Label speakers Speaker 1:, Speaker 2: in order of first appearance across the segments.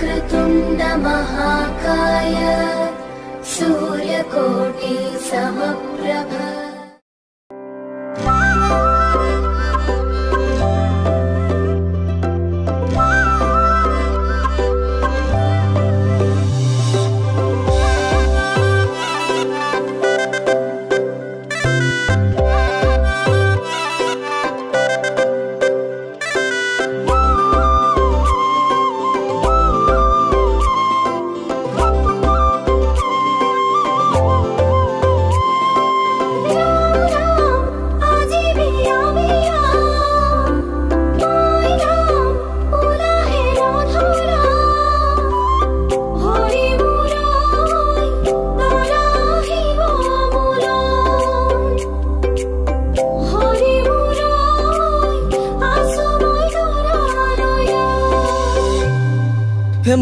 Speaker 1: वक्रतुण्ड महाकाय सूर्यकोटि समप्रभ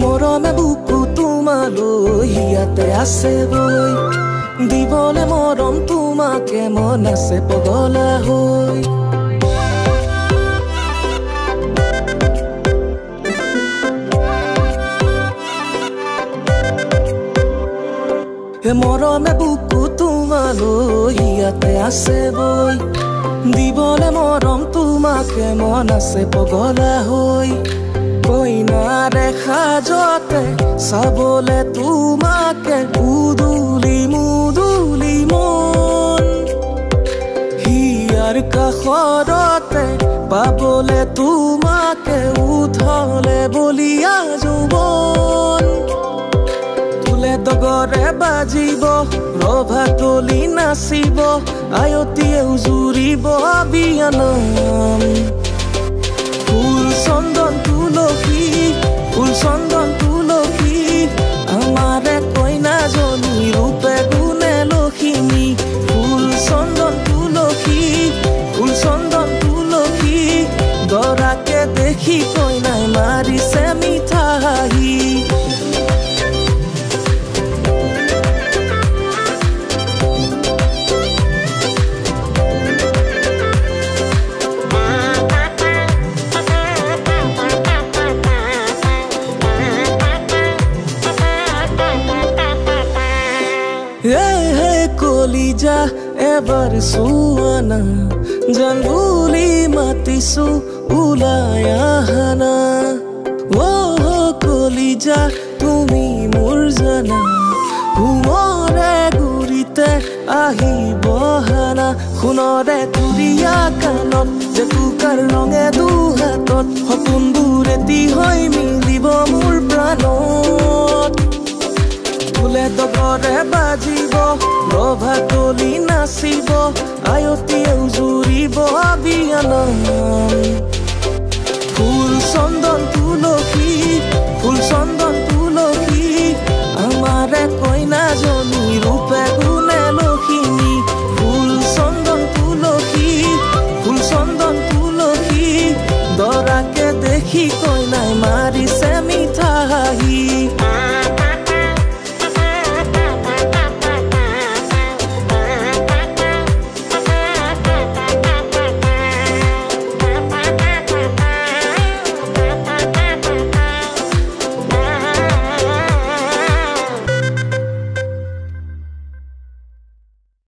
Speaker 2: মৰমে বুকু তোমালৈ ইয়াতে আছে বৈ দিবলে মৰম তোমাকে মন আছে পগলা হৈ মৰমে বুকু তোমালৈ ইয়াতে আছে বৈ দিবলে মৰম তোমাকে মন আছে পগলা হৈ কইনাৰে সাজতে চাবলে তোমাকে উদুলি মুদুলি মন হিয়াৰ কাষৰতে পাবলে তোমাকে উঠলে বলিয়া যৌৱন তুলে দগৰে বাজিব ৰভা তলি নাচিব আয়তীয়েও জুৰিব বিয়ানাম ফুল চন্দন তুলসী ফুল চন্দন তুলসী আমাৰে কইনাজনী ৰূপে গুণে লখিমী ফুল চন্দন তুলসী ফুল চন্দন তুলসী দৰাকে দেখি কইনাই মাৰিছে মিঠা হাঁহি কলিজা এবাৰ চুৱানা জান বুলি মাতিছো ওলাই আহানা কলিজা তুমি মোৰ জানা ঘুমৰে গুৰিতে আহি বহানা সোণৰে তুৰিয়া কাণত জেতুকাৰ ৰঙে দুহাতত সপোনবোৰ এটি হৈ মিলিব মোৰ প্ৰাণত ফুলে দগৰে বাজিব ৰভা তলি নাচিব আয়তীয়েও জুৰিব বিয়ানাম ফুল চন্দন তুলসী